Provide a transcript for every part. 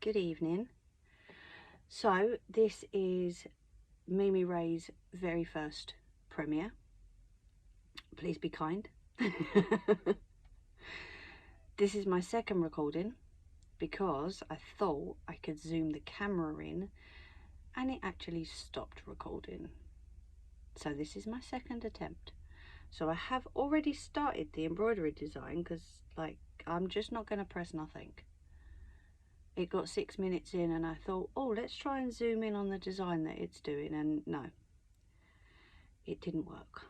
good evening. So this is Mimi Ray's very first premiere. Please be kind. This is my second recording because I thought I could zoom the camera in and it actually stopped recording. So this is my second attempt. So I have already started the embroidery design because I'm just not going to press nothing. It got 6 minutes in and I thought, oh, let's try and zoom in on the design that it's doing, and no, it didn't work.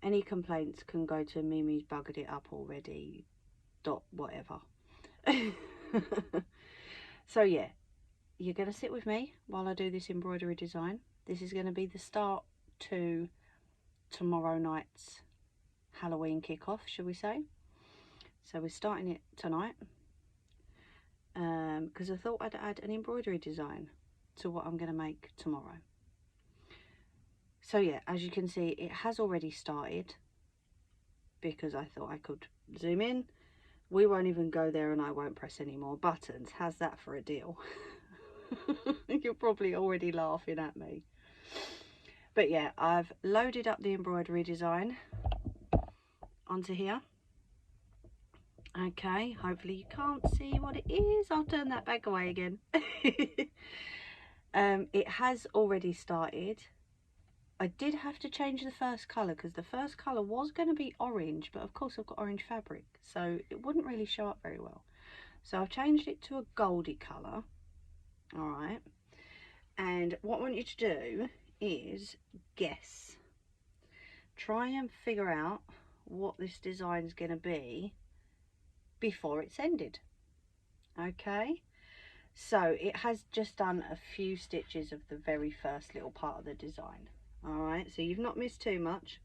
Any complaints can go to Mimi's buggered it up already, whatever. So yeah, you're going to sit with me while I do this embroidery design. This is going to be the start to tomorrow night's Halloween kickoff, shall we say. So we're starting it tonight. Because I thought I'd add an embroidery design to what I'm going to make tomorrow. So yeah, as you can see, it has already started because I thought I could zoom in. We won't even go there and I won't press any more buttons. How's that for a deal? You're probably already laughing at me. But yeah, I've loaded up the embroidery design onto here. Okay, hopefully you can't see what it is. I'll turn that back away again. It has already started. I did have to change the first colour because the first colour was going to be orange, but of course I've got orange fabric, so it wouldn't really show up very well. So I've changed it to a goldy colour. Alright, and what I want you to do is guess. Try and figure out what this design is going to be before it's ended. Okay, so it has just done a few stitches of the very first little part of the design. All right, so you've not missed too much,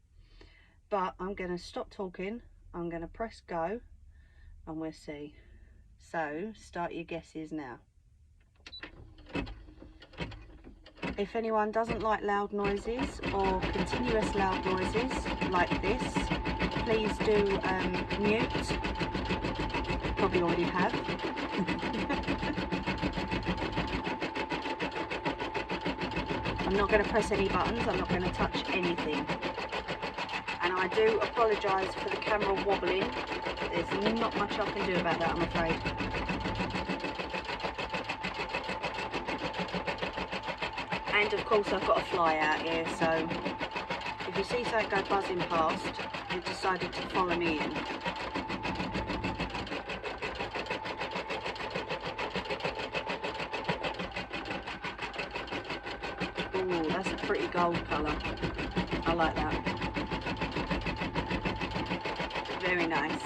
but I'm going to stop talking, I'm going to press go and we'll see. So start your guesses now. If anyone doesn't like loud noises or continuous loud noises like this, please do mute. Probably already have. I'm not going to press any buttons, I'm not going to touch anything. And I do apologise for the camera wobbling. There's not much I can do about that, I'm afraid. And of course I've got a fly out here, so if you see something go buzzing past, you've decided to follow me in. Ooh, that's a pretty gold colour. I like that. Very nice.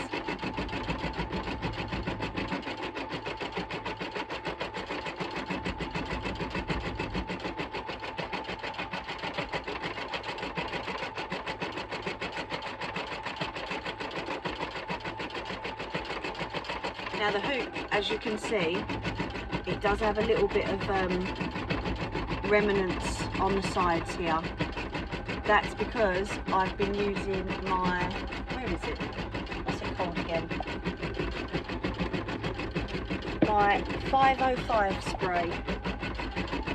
Now the hoop, as you can see, it does have a little bit of remnants on the sides here. That's because I've been using my, where is it? What's it called again? My 505 spray,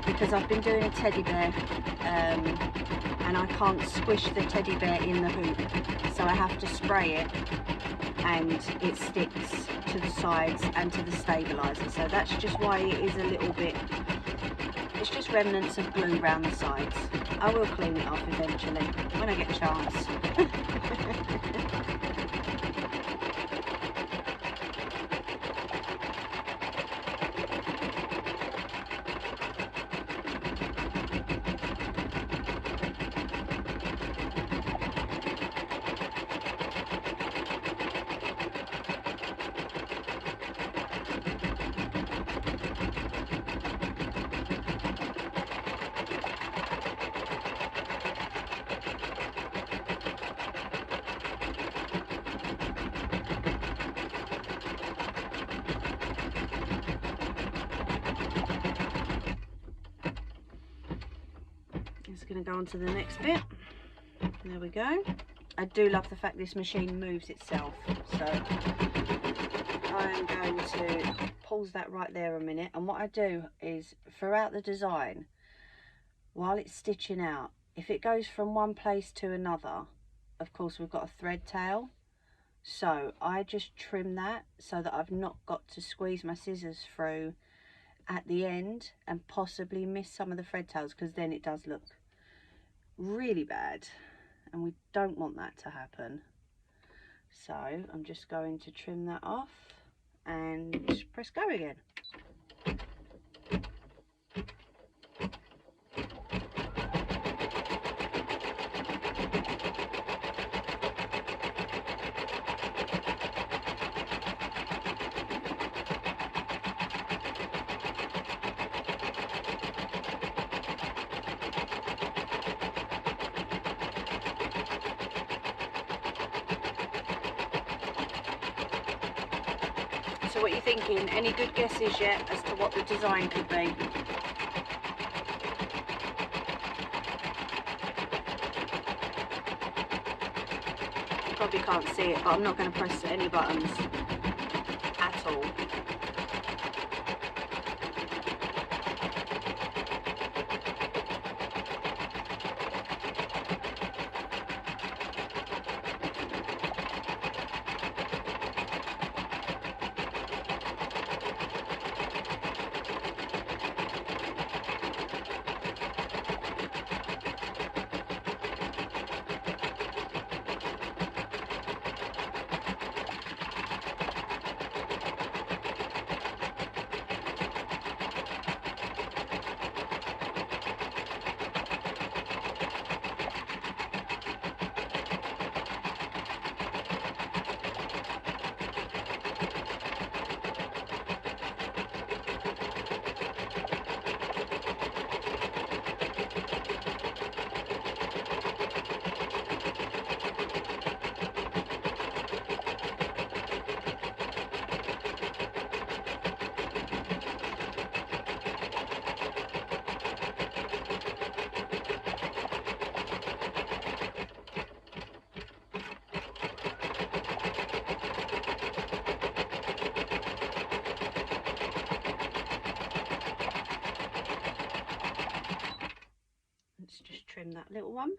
because I've been doing a teddy bear and I can't squish the teddy bear in the hoop, so I have to spray it and it sticks to the sides and to the stabilizer. So that's just why it is a little bit, it's just remnants of glue around the sides. I will clean it off eventually when I get a chance. Going to go on to the next bit. There we go. I do love the fact this machine moves itself, so I'm going to pull pause that right there a minute, and what I do is throughout the design, while it's stitching out, if it goes from one place to another, of course we've got a thread tail, so I just trim that so that I've not got to squeeze my scissors through at the end and possibly miss some of the thread tails, because then it does look really bad and we don't want that to happen. So I'm just going to trim that off and press go again. So what are you thinking? Any good guesses yet as to what the design could be? You probably can't see it, but I'm not going to press any buttons at all. Let's just trim that little one.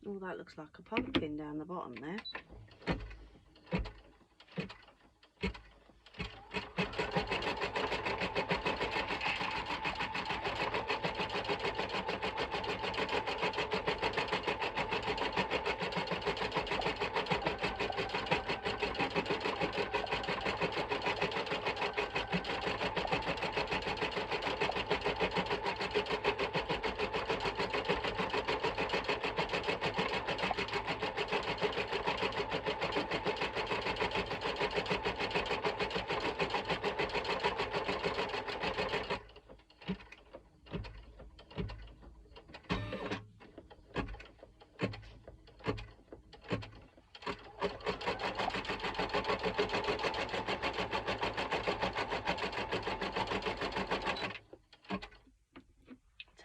Oh, that looks like a pumpkin down the bottom there.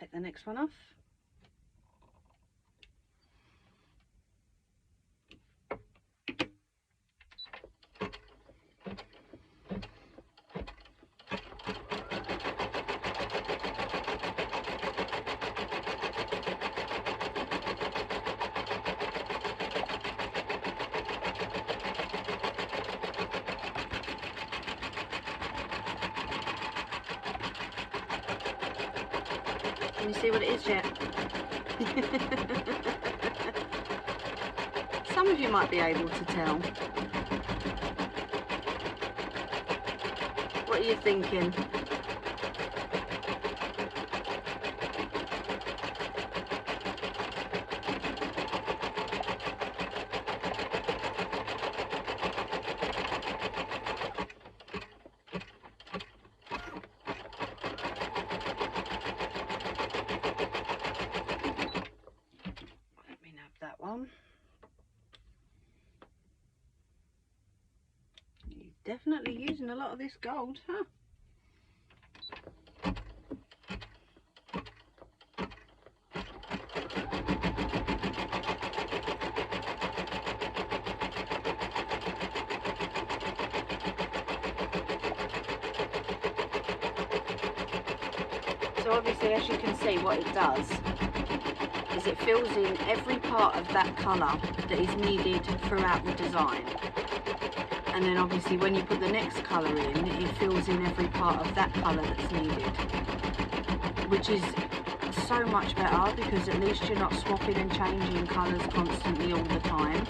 Take the next one off. Can you see what it is yet? Some of you might be able to tell. What are you thinking? Let me nab that one. You're definitely using a lot of this gold, huh? obviously, as you can see, what it does is it fills in every part of that colour that is needed throughout the design. And then obviously when you put the next colour in, it fills in every part of that colour that's needed. Which is so much better, because at least you're not swapping and changing colours constantly all the time.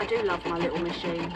I do love my little machine.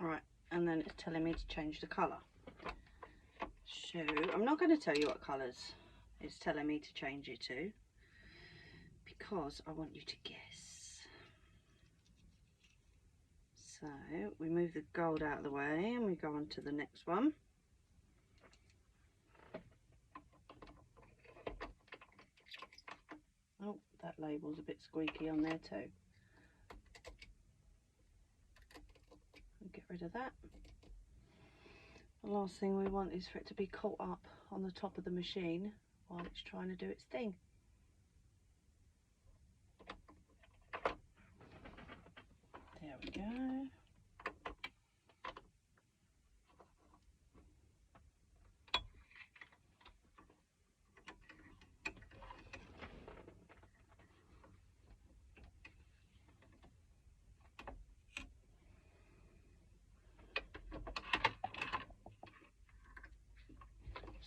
Alright, and then it's telling me to change the colour. So I'm not going to tell you what colours it's telling me to change it to, because I want you to guess. So we move the gold out of the way and we go on to the next one. Oh, that label's a bit squeaky on there too. Get rid of that. The last thing we want is for it to be caught up on the top of the machine while it's trying to do its thing. There we go.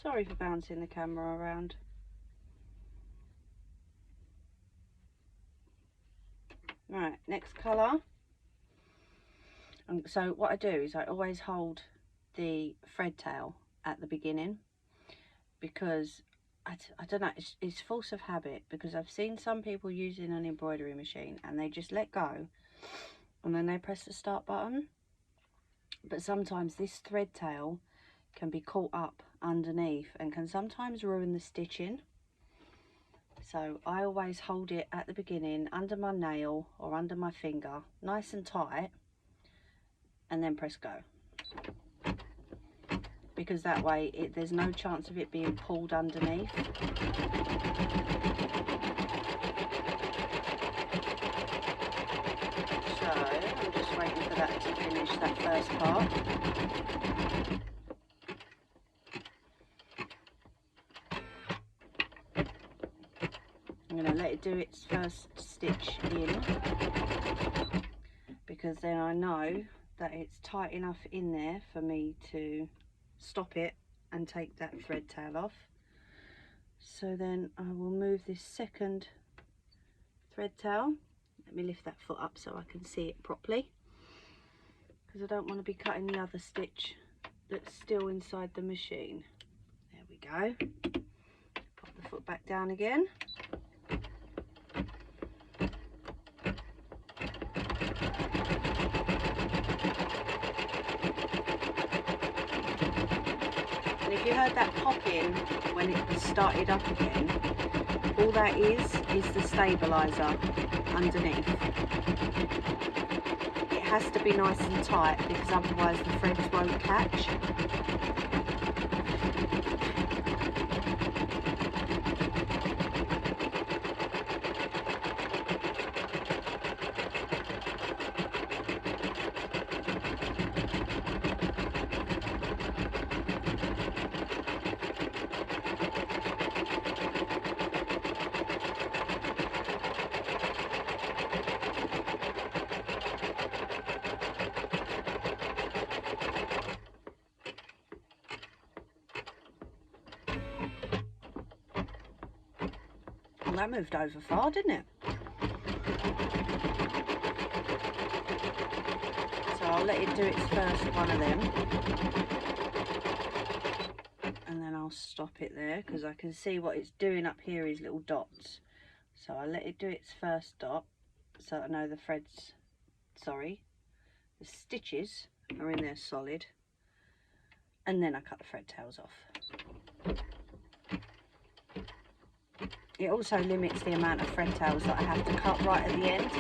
Sorry for bouncing the camera around. Right, next colour. So what I do is I always hold the thread tail at the beginning, because I don't know, it's force of habit, because I've seen some people using an embroidery machine and they just let go and then they press the start button. But sometimes this thread tail can be caught up underneath and can sometimes ruin the stitching. So I always hold it at the beginning under my nail or under my finger, nice and tight, and then press go. Because that way there's no chance of it being pulled underneath. So I'm just waiting for that to finish that first part. I'm going to let it do its first stitch in, because then I know that it's tight enough in there for me to stop it and take that thread tail off. So then I will move this second thread tail. Let me lift that foot up so I can see it properly, because I don't want to be cutting the other stitch that's still inside the machine. There we go. Pop the foot back down again. And if you heard that popping when it started up again, all that is the stabiliser underneath. It has to be nice and tight because otherwise the threads won't catch. Well, that moved over far, didn't it? So I'll let it do its first one of them. And then I'll stop it there because I can see what it's doing up here is little dots. So I'll let it do its first dot so I know the threads, sorry, the stitches are in there solid. And then I cut the thread tails off. It also limits the amount of thread tails that I have to cut right at the end.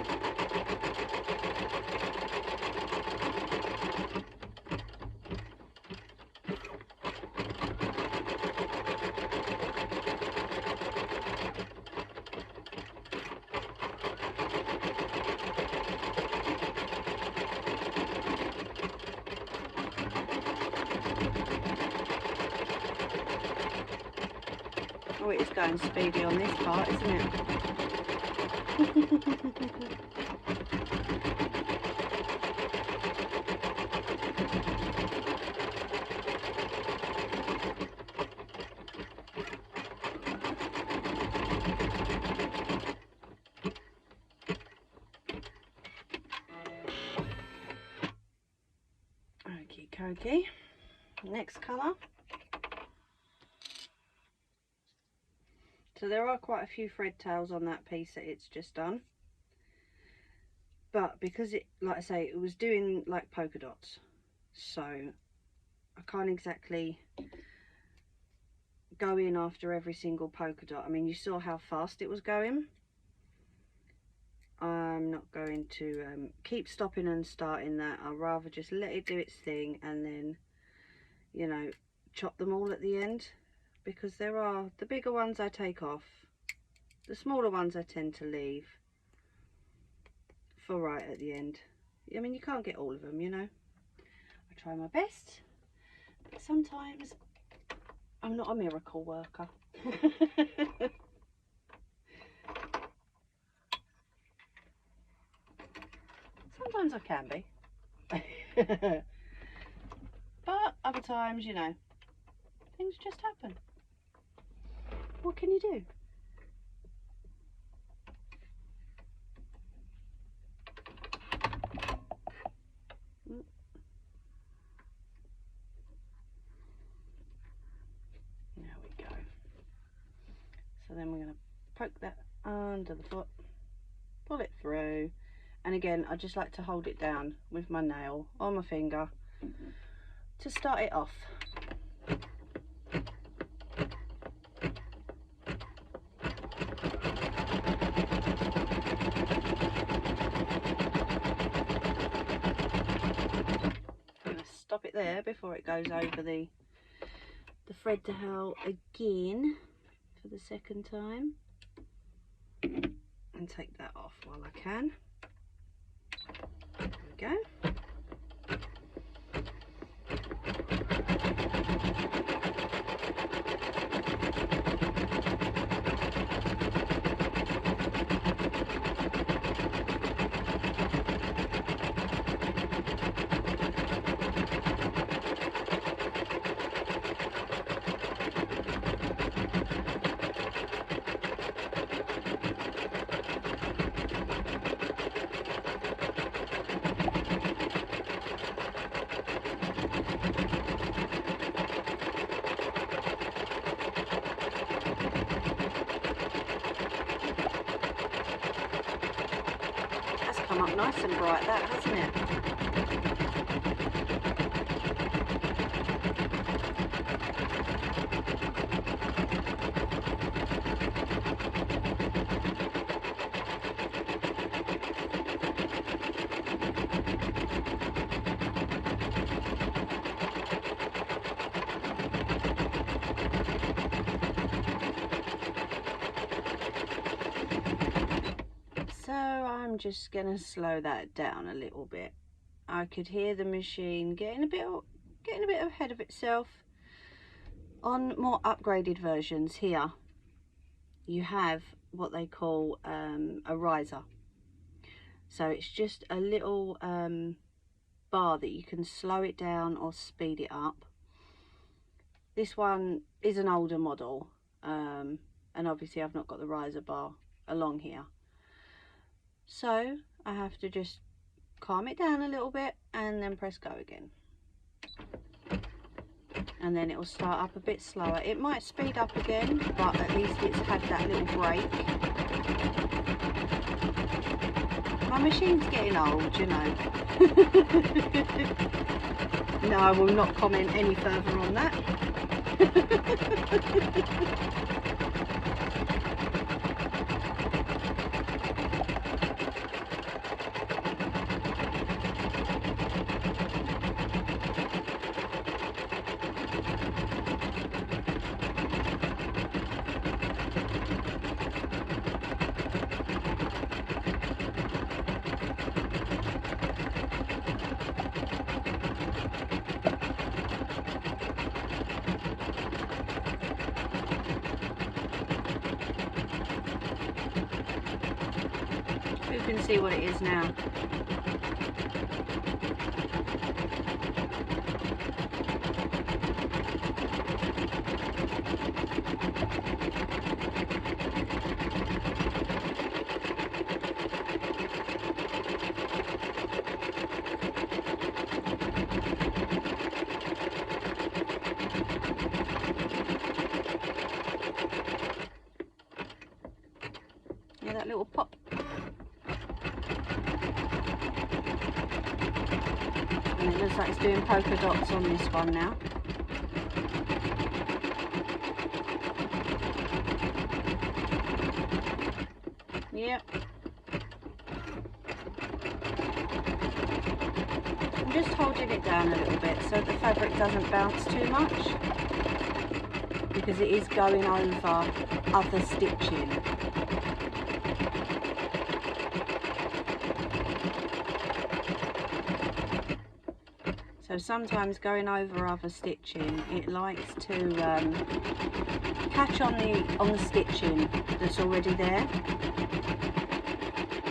Oh, it is going speedy on this part, isn't it? Okie dokie. Next colour. So there are quite a few thread tails on that piece that it's just done. But because it, like I say, it was doing like polka dots. So I can't exactly go in after every single polka dot. I mean, you saw how fast it was going. I'm not going to keep stopping and starting that. I'll rather just let it do its thing and then, you know, chop them all at the end. Because there are the bigger ones I take off, the smaller ones I tend to leave for right at the end. I mean, you can't get all of them, you know. I try my best, but sometimes I'm not a miracle worker. Sometimes I can be. But other times, you know, things just happen. What can you do? There we go. So then we're going to poke that under the foot, pull it through, and again I just like to hold it down with my nail or my finger to start it off. Stop it there before it goes over the thread tail again for the second time, and take that off while I can. There we go. Come up nice and bright, that, hasn't it? I'm just going to slow that down a little bit. I could hear the machine getting a bit ahead of itself. On more upgraded versions here, you have what they call a riser. So it's just a little bar that you can slow it down or speed it up. This one is an older model, and obviously I've not got the riser bar along here. So I have to just calm it down a little bit and then press go again. And then it will start up a bit slower. It might speed up again, but at least it's had that little break. My machine's getting old, you know. No, I will not comment any further on that. You can see what it is now. Yeah, that little pop. And it looks like it's doing polka dots on this one now. Yep. I'm just holding it down a little bit so the fabric doesn't bounce too much, because it is going over other stitching. So sometimes going over other stitching, it likes to catch on the stitching that's already there.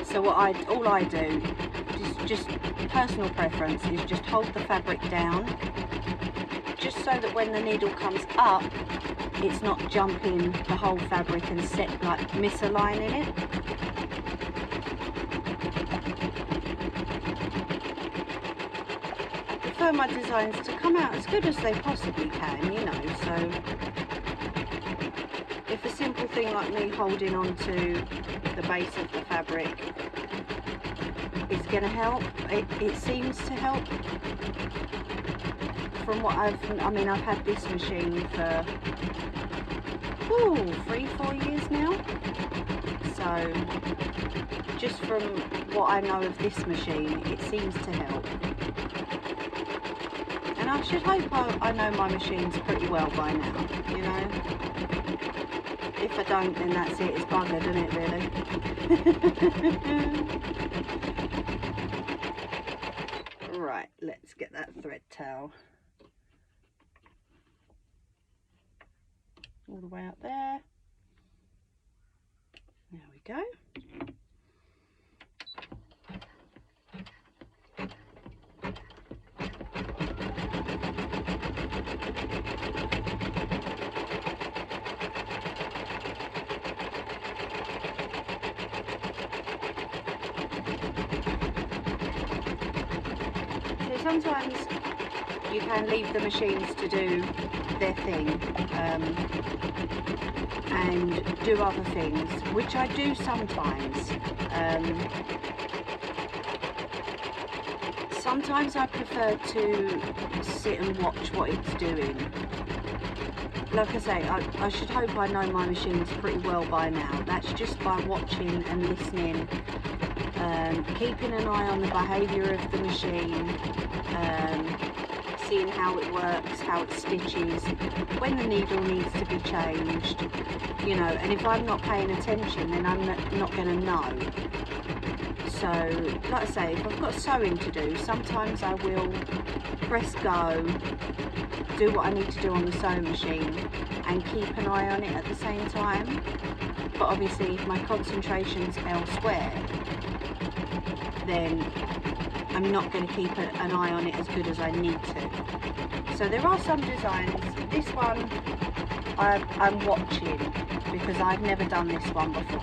So all I do, just personal preference, is just hold the fabric down, just so that when the needle comes up, it's not jumping the whole fabric and misaligning it. I prefer my designs to come out as good as they possibly can, you know, so if a simple thing like me holding on to the base of the fabric is going to help, it seems to help. From what I've had this machine for 3-4 years now, so just from what I know of this machine, it seems to help. And I should hope I know my machines pretty well by now, you know. If I don't, then that's it, it's buggered, isn't it, really? Right, let's get that thread tail all the way up there. There we go. Sometimes you can leave the machines to do their thing and do other things, which I do sometimes. Sometimes I prefer to sit and watch what it's doing. Like I say, I should hope I know my machines pretty well by now. That's just by watching and listening, keeping an eye on the behaviour of the machine, seeing how it works, how it stitches, when the needle needs to be changed, you know, and if I'm not paying attention, then I'm not going to know. So, like I say, if I've got sewing to do, sometimes I will press go, do what I need to do on the sewing machine, and keep an eye on it at the same time. But obviously, if my concentration's elsewhere, then I'm not going to keep an eye on it as good as I need to. So there are some designs. This one I'm watching because I've never done this one before.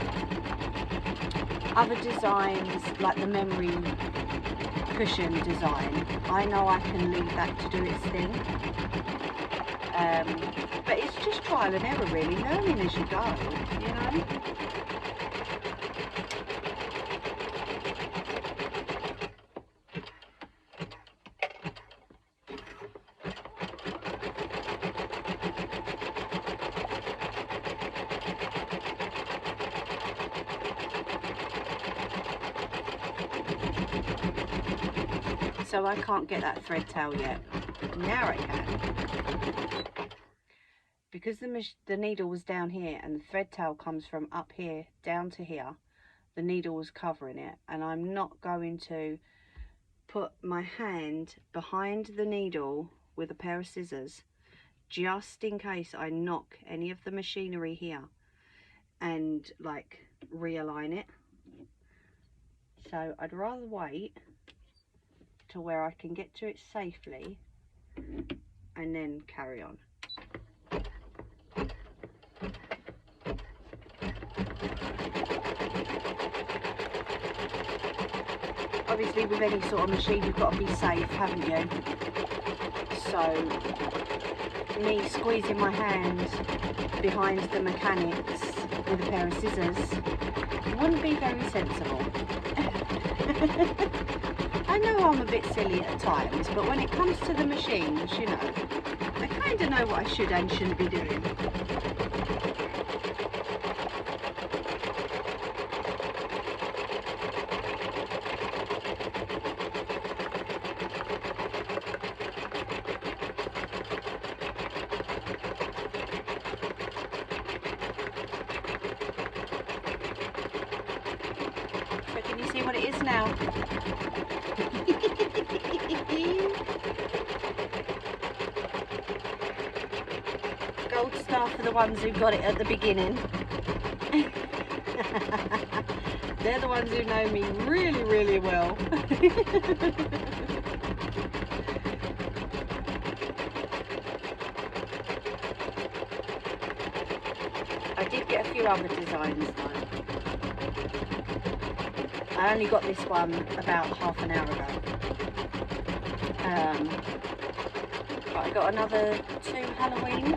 Other designs, like the memory cushion design, I know I can leave that to do its thing. But it's just trial and error really, learning as you go, you know. So I can't get that thread tail yet. Now I can. Because the needle was down here and the thread tail comes from up here down to here, the needle was covering it, and I'm not going to put my hand behind the needle with a pair of scissors just in case I knock any of the machinery here and like realign it. So I'd rather wait to where I can get to it safely and then carry on. Obviously with any sort of machine you've got to be safe, haven't you? So me squeezing my hand behind the mechanics with a pair of scissors wouldn't be very sensible. I know I'm a bit silly at times, but when it comes to the machines, you know, I kind of know what I should and shouldn't be doing. So can you see what it is now? Gold star for the ones who got it at the beginning. They're the ones who know me really, really well. I did get a few other designs though. I only got this one about half an hour ago. But I got another 2 Halloween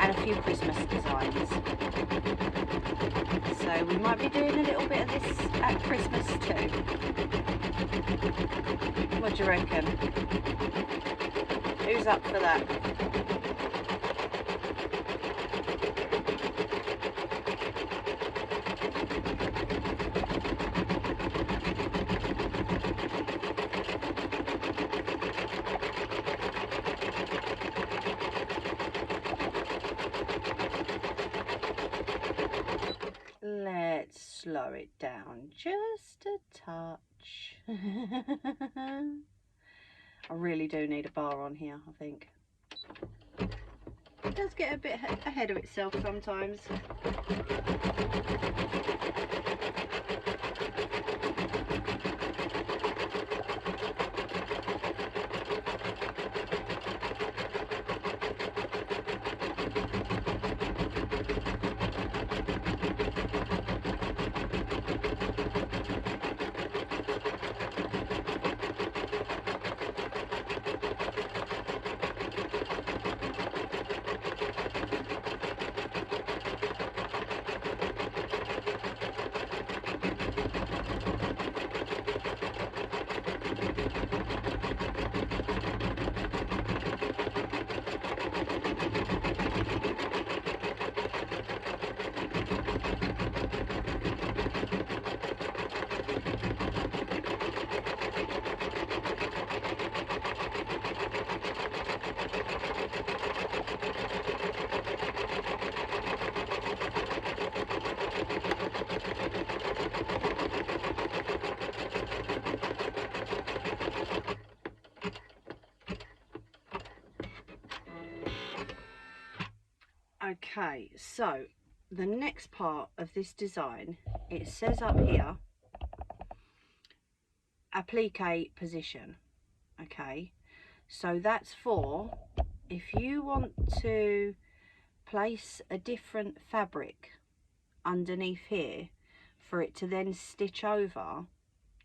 and a few Christmas designs. So we might be doing a little bit of this at Christmas too. What do you reckon? Who's up for that? Let's slow it down just a touch. I really do need a bar on here, I think. It does get a bit ahead of itself sometimes. Okay, so the next part of this design, it says up here, applique position. Okay, so that's for if you want to place a different fabric underneath here for it to then stitch over,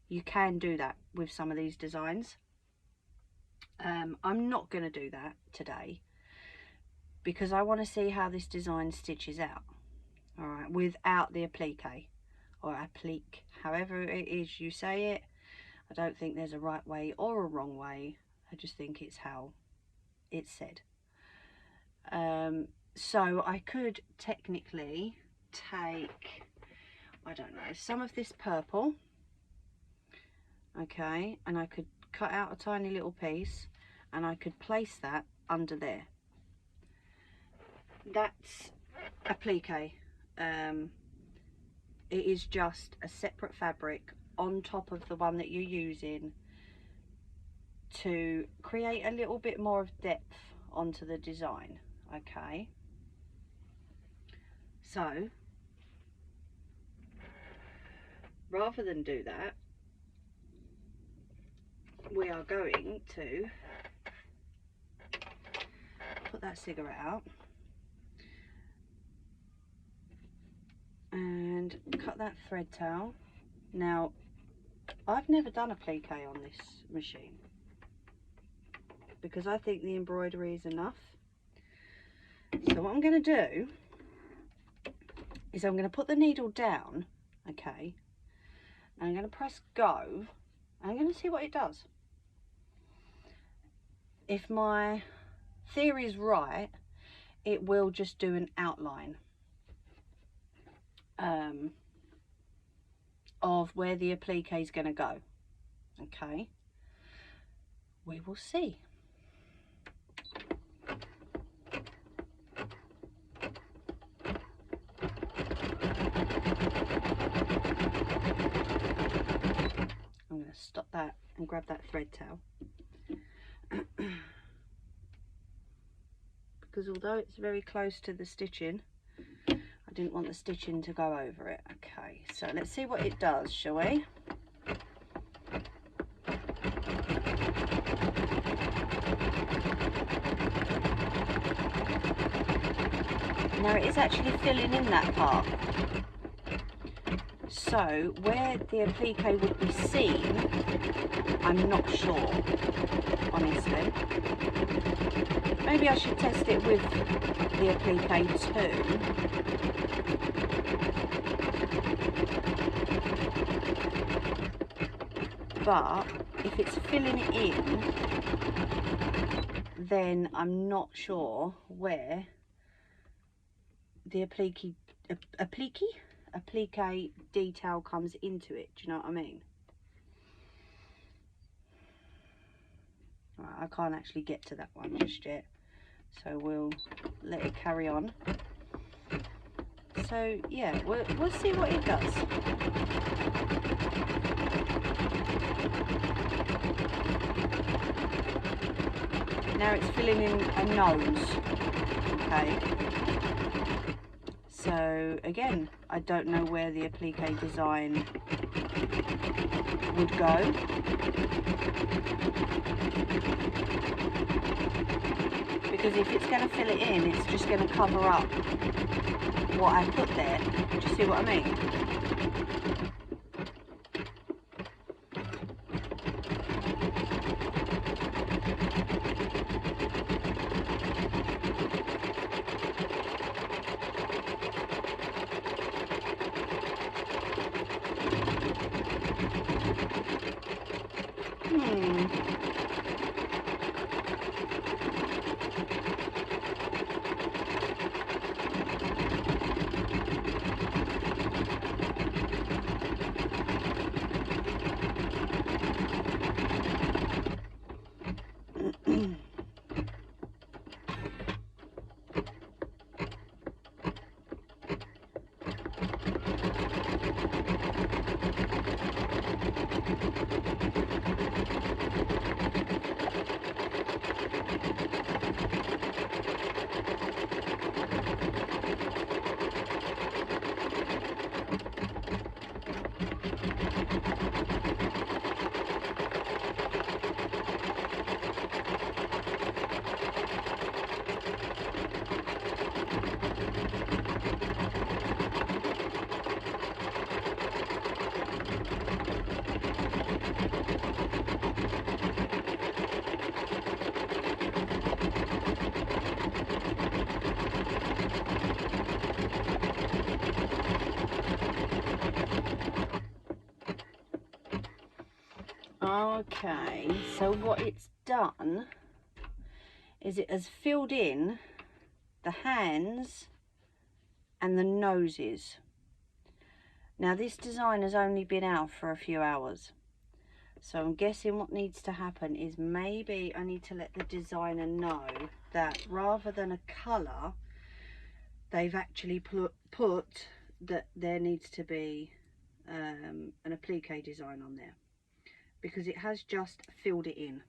you can do that with some of these designs. I'm not going to do that today because I want to see how this design stitches out, all right, without the applique or applique, however it is you say it. I don't think there's a right way or a wrong way. I just think it's how it's said. So I could technically take, I don't know, some of this purple, okay, and I could cut out a tiny little piece and I could place that under there. That's applique. It is just a separate fabric on top of the one that you're using to create a little bit more of depth onto the design. Okay, so rather than do that, we are going to put that cigarette out and cut that thread tail. Now, I've never done applique on this machine because I think the embroidery is enough. So what I'm going to do is I'm going to put the needle down, okay, and I'm going to press go, and I'm going to see what it does. If my theory is right, it will just do an outline of where the applique is going to go. Okay, we will see. I'm going to stop that and grab that thread tail because although it's very close to the stitching, I didn't want the stitching to go over it. Okay, so let's see what it does, shall we? Now it is actually filling in that part. So where the applique would be seen, I'm not sure, honestly. Maybe I should test it with the applique too. But if it's filling it in, then I'm not sure where the applique detail comes into it. Do you know what I mean? Right, I can't actually get to that one just yet, so we'll let it carry on. So yeah, we'll see what it does. Now it's filling in a nose, okay. So again, I don't know where the applique design would go. Because if it's going to fill it in, it's just going to cover up what I put there. Do you see what I mean? Okay, so what it's done is it has filled in the hands and the noses. Now this design has only been out for a few hours, so I'm guessing what needs to happen is maybe I need to let the designer know that rather than a colour, they've actually put that there needs to be an applique design on there, because it has just filled it in.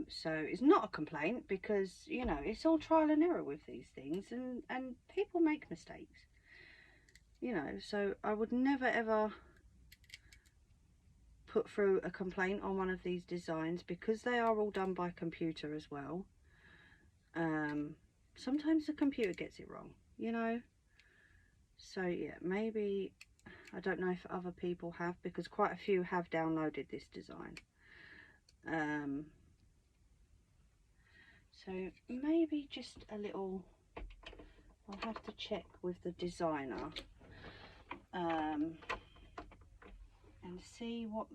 So it's not a complaint, because you know it's all trial and error with these things, and people make mistakes, you know, so I would never ever put through a complaint on one of these designs, because they are all done by computer as well. Sometimes the computer gets it wrong, you know, so yeah, maybe, I don't know if other people have, because quite a few have downloaded this design. So maybe just a little, I'll have to check with the designer and see what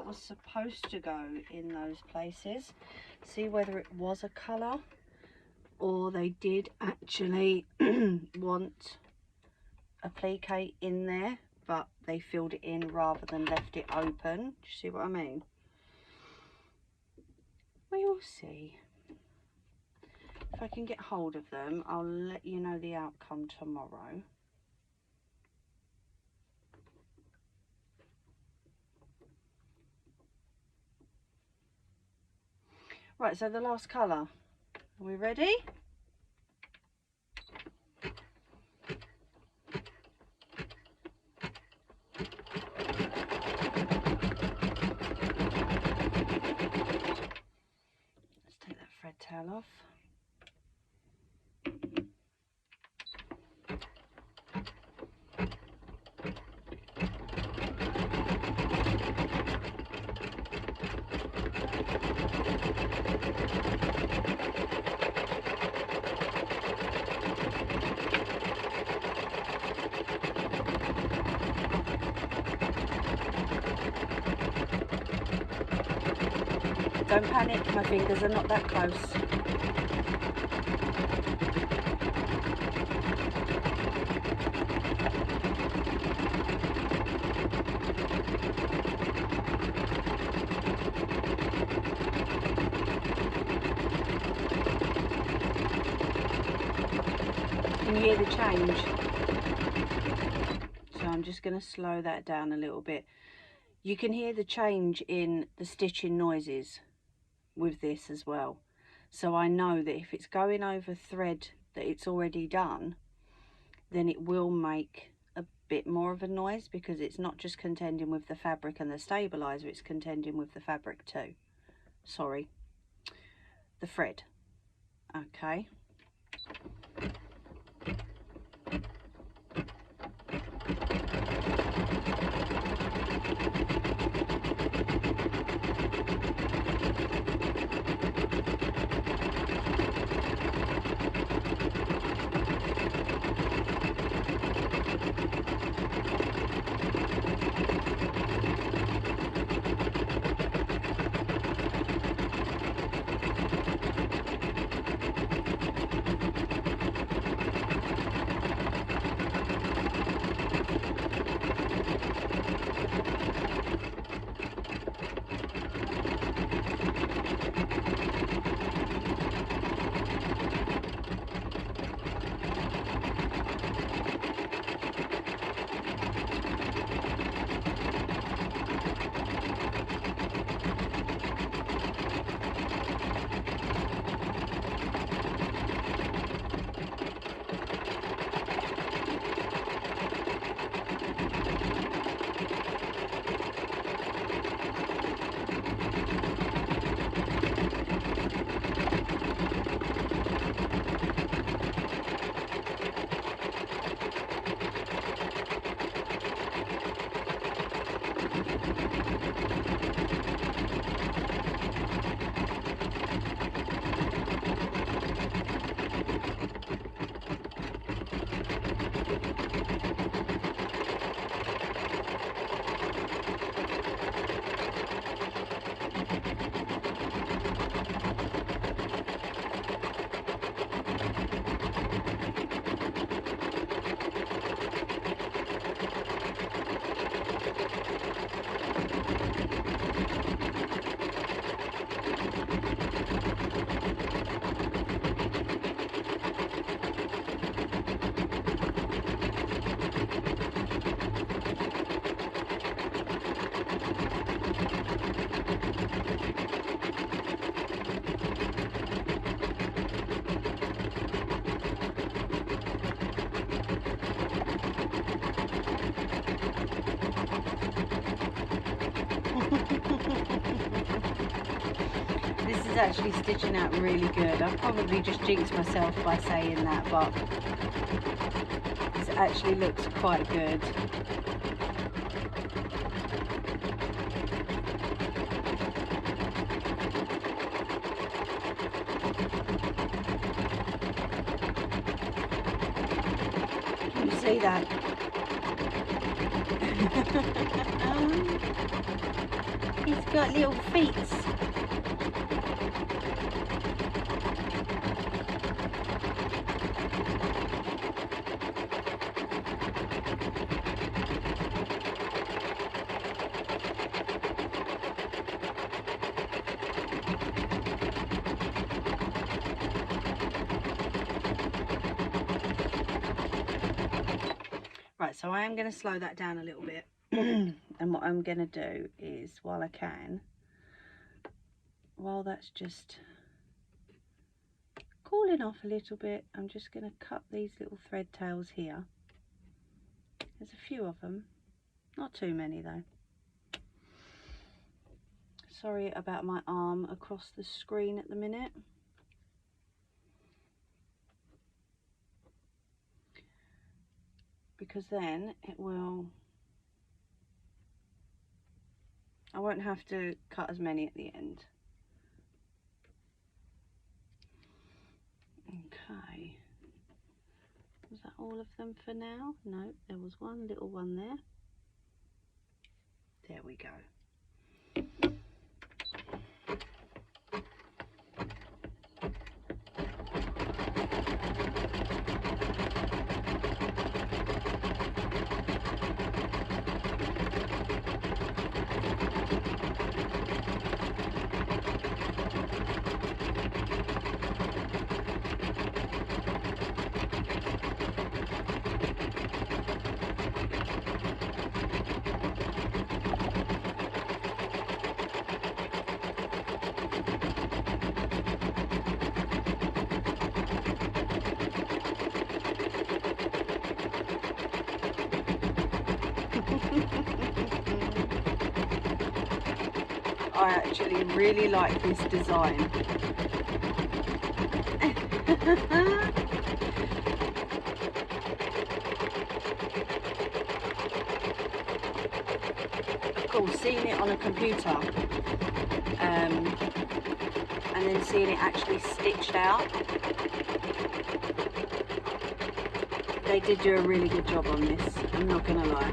was supposed to go in those places, see whether it was a colour or they did actually want applique in there, but they filled it in rather than left it open. Do you see what I mean? We will see. If I can get hold of them, I'll let you know the outcome tomorrow. Right, so the last colour. Are we ready? Let's take that thread tail off. Don't panic, my fingers are not that close. Can you hear the change? So I'm just going to slow that down a little bit. You can hear the change in the stitching noises with this as well. So I know that if it's going over thread that it's already done, then it will make a bit more of a noise, because it's not just contending with the fabric and the stabilizer, it's contending with the fabric too. Sorry, the thread. Okay. This is actually stitching out really good. I've probably just jinxed myself by saying that, but this actually looks quite good. Can you see that? He's got little feet. Right, so I am going to slow that down a little bit. And what I'm going to do is, while I can, while that's just cooling off a little bit, I'm just going to cut these little thread tails here. There's a few of them, not too many though. Sorry about my arm across the screen at the minute. Because then it will, I won't have to cut as many at the end. Okay, was that all of them for now? No, there was one little one there. There we go. I actually really like this design. Of course, seeing it on a computer and then seeing it actually stitched out, they did do a really good job on this, I'm not gonna lie.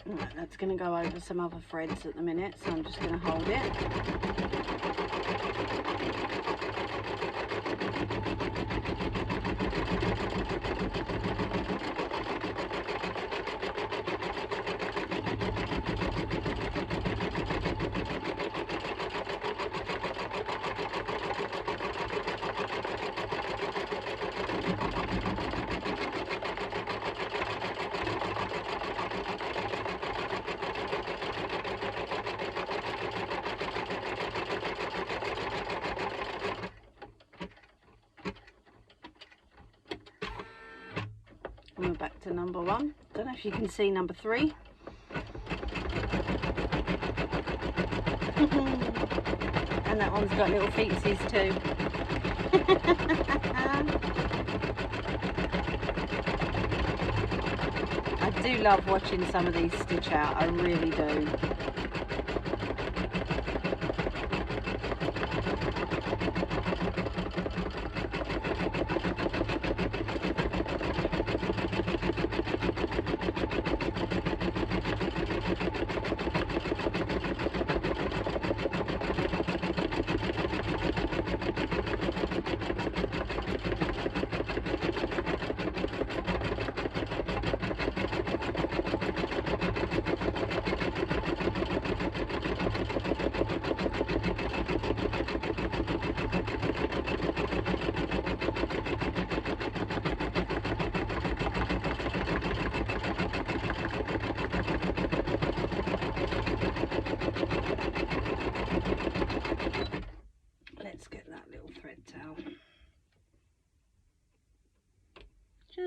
Right, that's going to go over some other threads at the minute, so I'm just going to hold it. We're back to number 1. Don't know if you can see number 3. And that one's got little feetsies too. I do love watching some of these stitch out, I really do.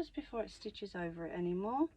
just before it stitches over it anymore.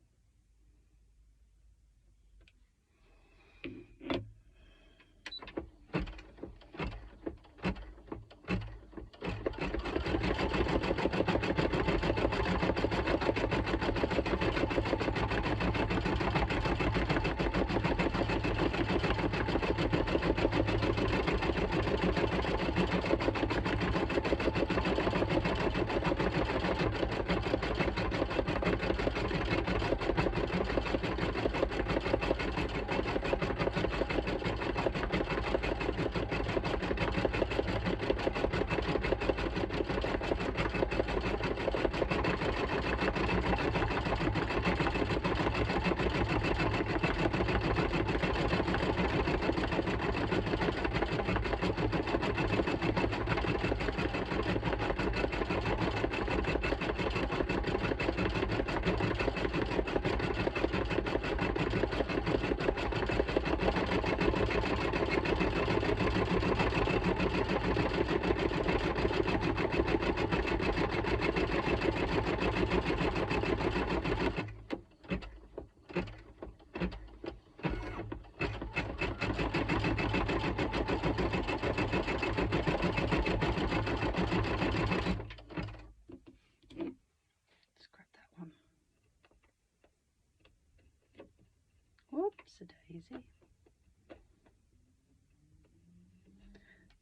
Whoops, a daisy.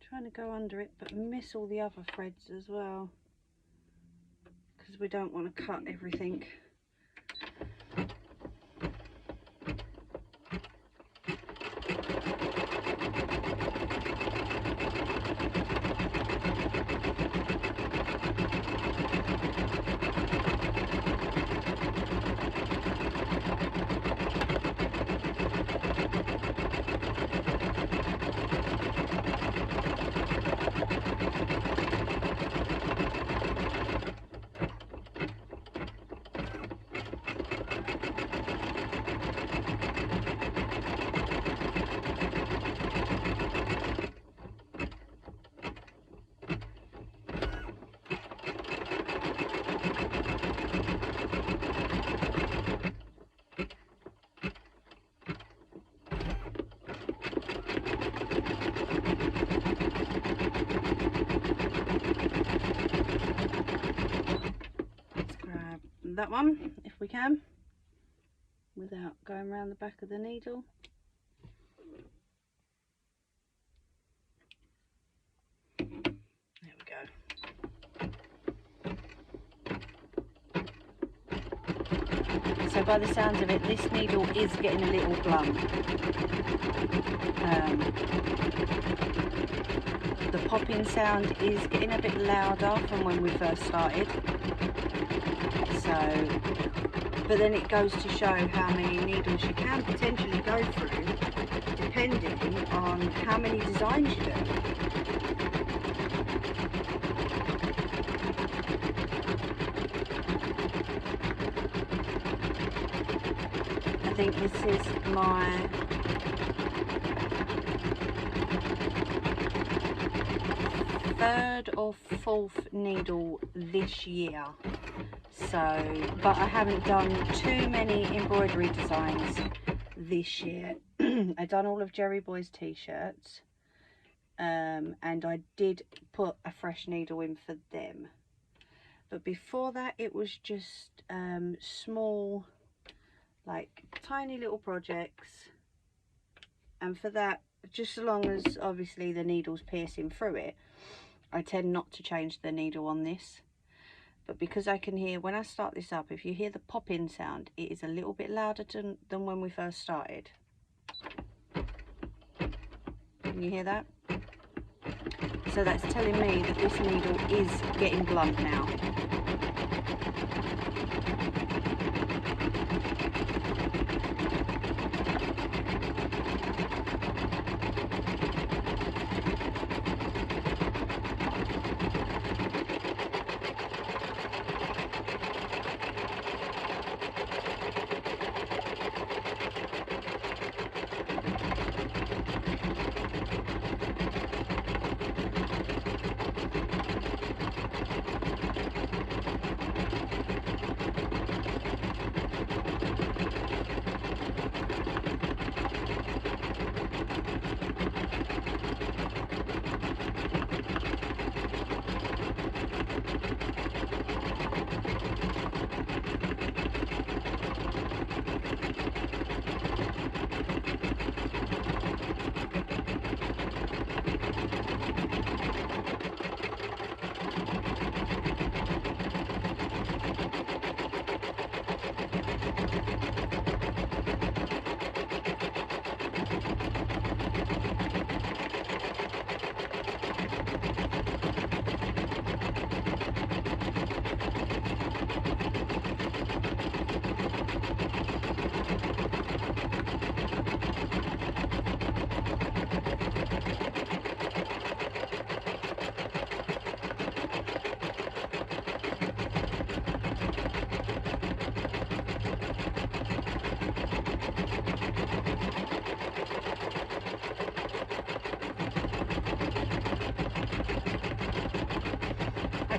Trying to go under it but miss all the other threads as well, because we don't want to cut everything. That one if we can, without going around the back of the needle. There we go. So by the sounds of it, this needle is getting a little blunt. The popping sound is getting a bit louder from when we first started. So, but then it goes to show how many needles you can potentially go through depending on how many designs you do. I think this is my third or fourth needle this year. So, but I haven't done too many embroidery designs this year. I've done all of Jerry Boy's t-shirts, and I did put a fresh needle in for them. But before that, it was just small, like tiny little projects. And for that, just so long as obviously the needle's piercing through it, I tend not to change the needle on this. But because I can hear, when I start this up, if you hear the pop-in sound, it is a little bit louder than when we first started. Can you hear that? So that's telling me that this needle is getting blunt now.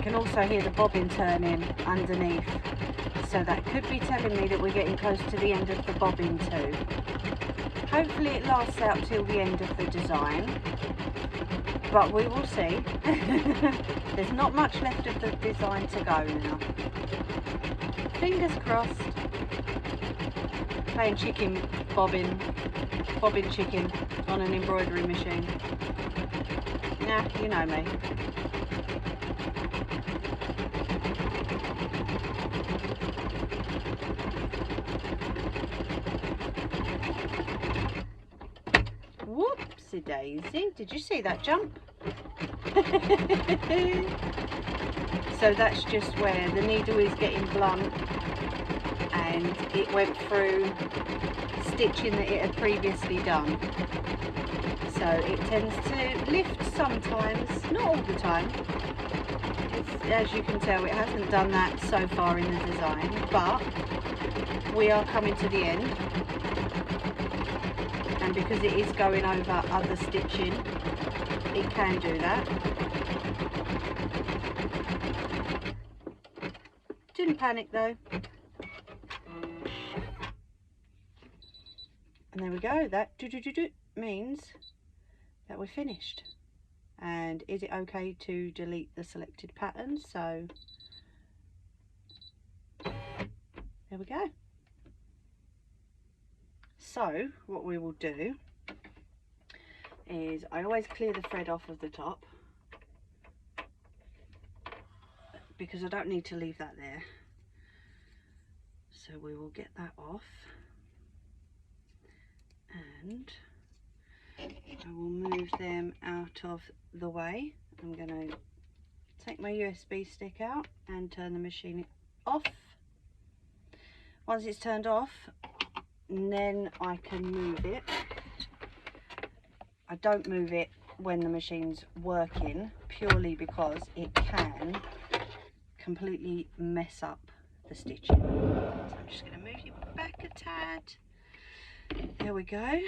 can also hear the bobbin turning underneath, so that could be telling me that we're getting close to the end of the bobbin too. Hopefully it lasts out till the end of the design, but we will see. There's not much left of the design to go now. Fingers crossed. Playing chicken bobbin chicken on an embroidery machine. Nah, you know me. Whoopsie daisy, did you see that jump? So that's just where the needle is getting blunt and it went through stitching that it had previously done. So it tends to lift sometimes, not all the time. As you can tell, it hasn't done that so far in the design, but we are coming to the end. And because it is going over other stitching, it can do that. Didn't panic though. And there we go, that means that we're finished. And is it okay to delete the selected pattern? So there we go. So what we will do is, I always clear the thread off of the top because I don't need to leave that there. So we will get that off, and I will move them out of the way. I'm going to take my USB stick out and turn the machine off. Once it's turned off, then I can move it. I don't move it when the machine's working, purely because it can completely mess up the stitching. So I'm just going to move you back a tad. There we go.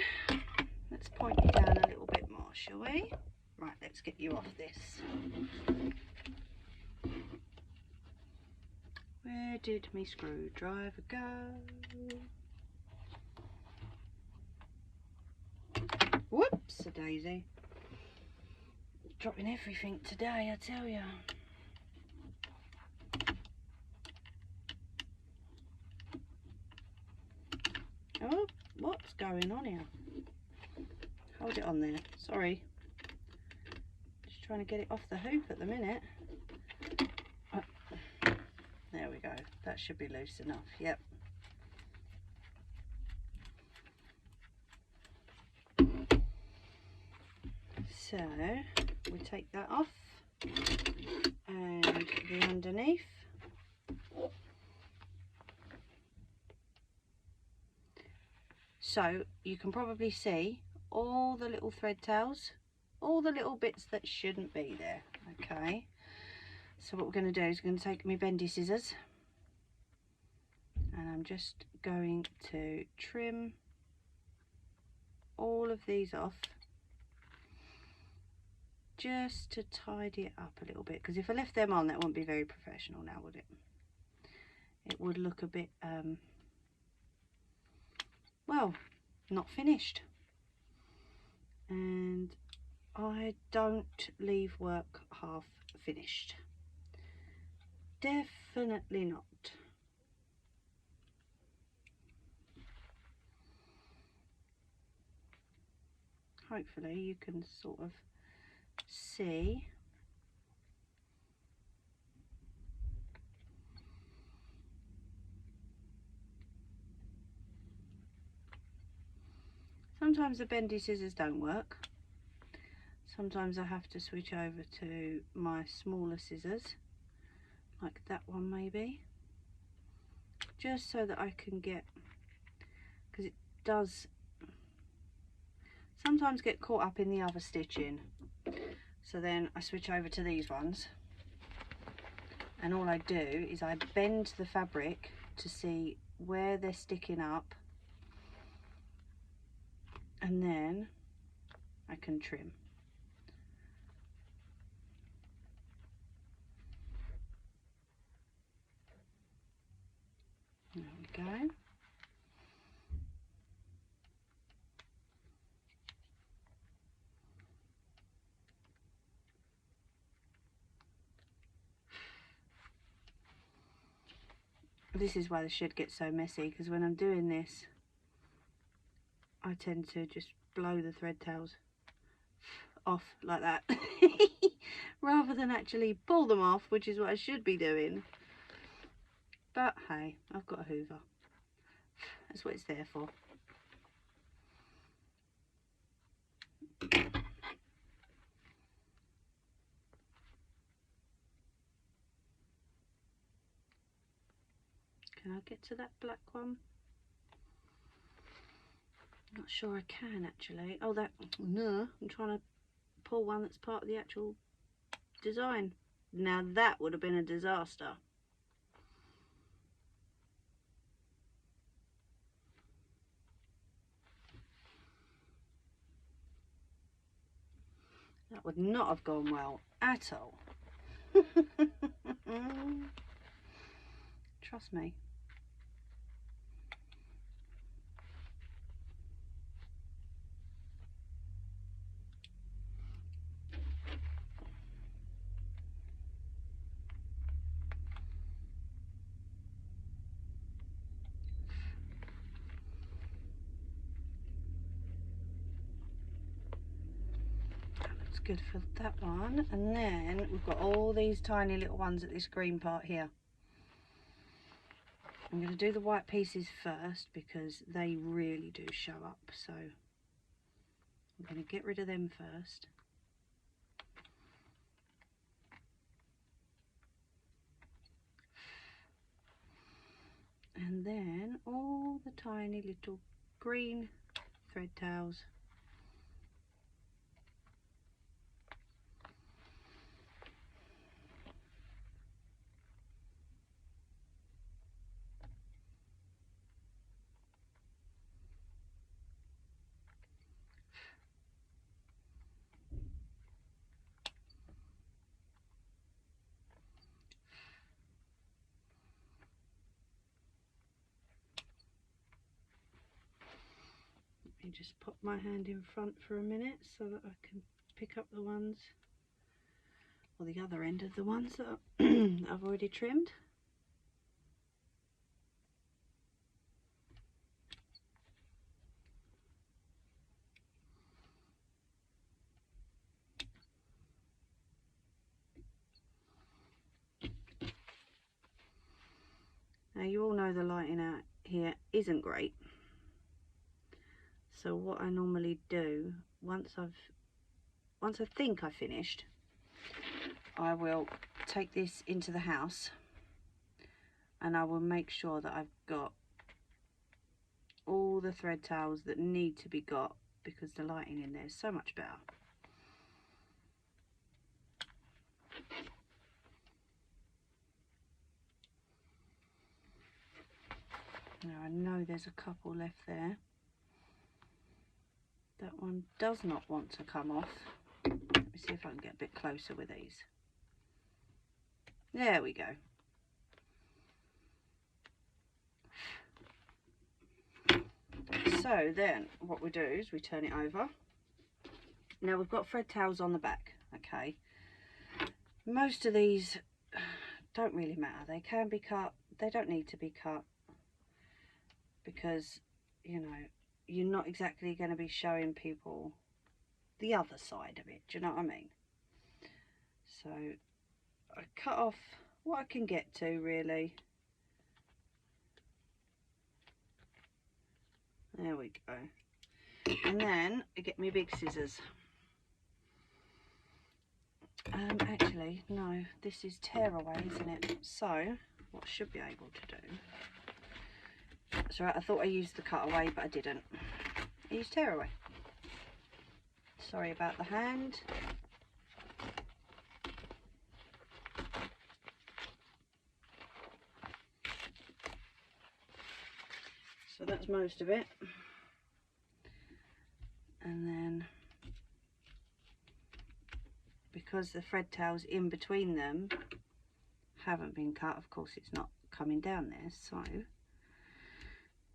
Let's point you down a little bit more, shall we? Right, let's get you off this. Where did my screwdriver go? Whoops, a daisy. Dropping everything today, I tell you. Oh, what's going on here? Hold it on there, sorry. Just trying to get it off the hoop at the minute. Oh, there we go, that should be loose enough, yep. So, we take that off, and the underneath. So you can probably see all the little thread tails, all the little bits that shouldn't be there. Okay, so what we're going to do is we're going to take my bendy scissors, and I'm just going to trim all of these off, just to tidy it up a little bit, because if I left them on, that wouldn't be very professional now, would it? It would look a bit well, not finished. And I don't leave work half finished. Definitely not. Hopefully you can sort of see. Sometimes the bendy scissors don't work. Sometimes I have to switch over to my smaller scissors, like that one maybe, just so that I can get, because it does sometimes get caught up in the other stitching. So then I switch over to these ones, and all I do is I bend the fabric to see where they're sticking up, and then I can trim. This is why the shed gets so messy, because when I'm doing this I tend to just blow the thread tails off like that rather than actually pull them off, which is what I should be doing. But hey, I've got a hoover. That's what it's there for. Can I get to that black one? Not sure I can actually. Oh, that, no, I'm trying to pull one that's part of the actual design. Now that would have been a disaster. That would not have gone well at all. Trust me. That's good for that one. And then we've got all these tiny little ones at this green part here. I'm going to do the white pieces first because they really do show up. So I'm going to get rid of them first. And then all the tiny little green thread tails. Let me just pop my hand in front for a minute so that I can pick up the ones, or the other end of the ones that I've already trimmed. Now you all know the lighting out here isn't great. So what I normally do, once I think I've finished, I will take this into the house and I will make sure that I've got all the thread tails that need to be got, because the lighting in there is so much better. Now I know there's a couple left there. That one does not want to come off. Let me see if I can get a bit closer with these. There we go. So then what we do is we turn it over. Now we've got thread tails on the back, okay. Most of these don't really matter. They can be cut, they don't need to be cut, because, you know, you're not exactly going to be showing people the other side of it, do you know what I mean? So I cut off what I can get to, really. There we go. And then I get me big scissors. Actually, no, this is tear away, isn't it? So what I should be able to do, that's right, I thought I used the cutaway, but I didn't. I used tear away. Sorry about the hand. So that's most of it. And then, because the thread tails in between them haven't been cut, of course it's not coming down there, so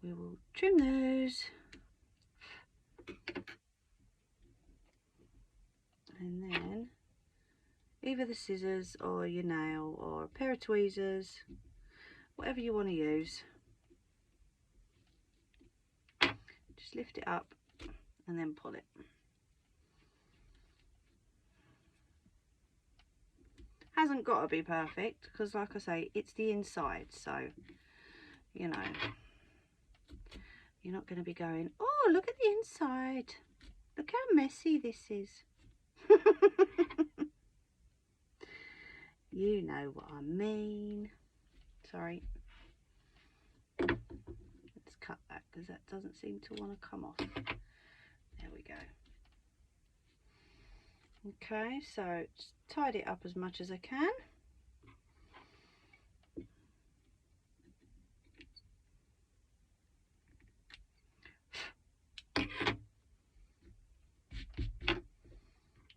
we will trim those. And then either the scissors or your nail or a pair of tweezers whatever you want to use. Just lift it up and then pull it. Hasn't got to be perfect because, like I say, it's the inside, so you know you're not going to be going, oh, look at the inside, look how messy this is. You know what I mean. Sorry, let's cut that because that doesn't seem to want to come off. There we go. Okay, so just tidy it up as much as I can.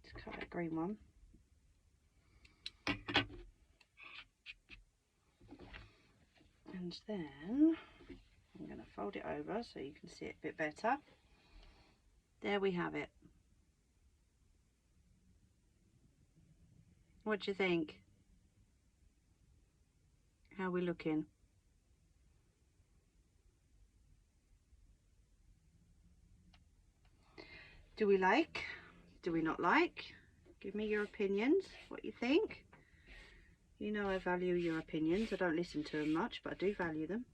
Just cut that green one. And then I'm going to fold it over so you can see it a bit better. There we have it. What do you think? How are we looking? Do we like? Do we not like? Give me your opinions, what you think. You know I value your opinions. I don't listen to them much, but I do value them.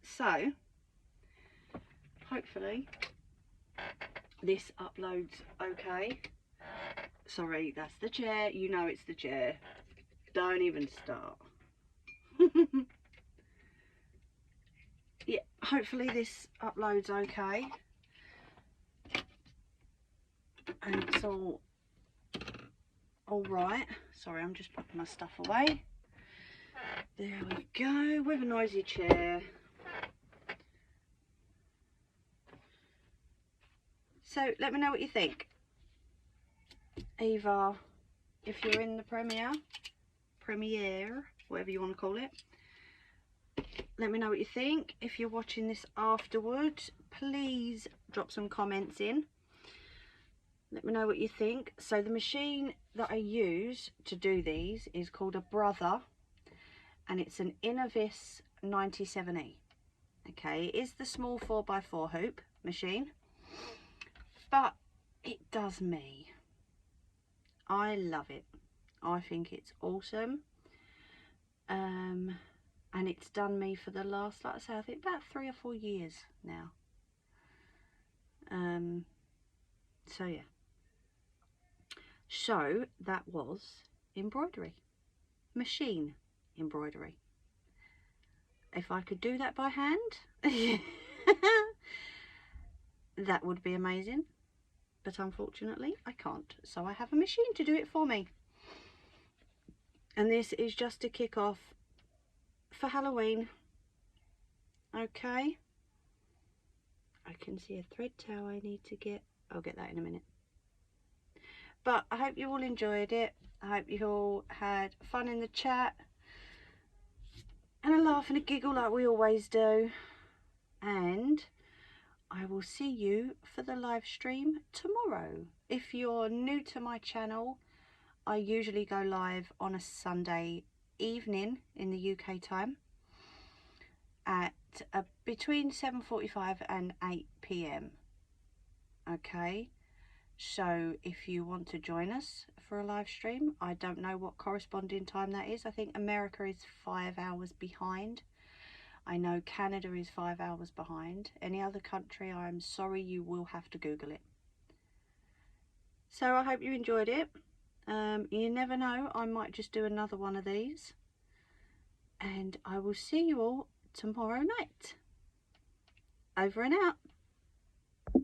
So, hopefully this uploads okay. Sorry, that's the chair. You know it's the chair. Don't even start. Yeah, hopefully this uploads okay. And it's all right. Sorry, I'm just putting my stuff away. There we go, with a noisy chair. So let me know what you think. Either if you're in the premiere, whatever you want to call it, let me know what you think. If you're watching this afterwards, please drop some comments in. Let me know what you think. So the machine that I use to do these is called a Brother, and it's an Innovis 97E. Okay, it is the small 4x4 hoop machine, but it does me. I love it. I think it's awesome. And it's done me for the last, like I say, I think about 3 or 4 years now. So yeah. So that was embroidery, machine embroidery. If I could do that by hand, that would be amazing. But unfortunately, I can't. So I have a machine to do it for me. And this is just to kick off for Halloween. Okay. I can see a thread tail I need to get. I'll get that in a minute. But I hope you all enjoyed it. I hope you all had fun in the chat. And a laugh and a giggle like we always do. And I will see you for the live stream tomorrow. If you're new to my channel, I usually go live on a Sunday evening in the UK time at between 7:45 and 8 PM. Okay, so if you want to join us for a live stream, I don't know what corresponding time that is. I think America is 5 hours behind. I know Canada is 5 hours behind. Any other country, I'm sorry, you will have to Google it. So I hope you enjoyed it. You never know, I might just do another one of these. And I will see you all tomorrow night. Over and out.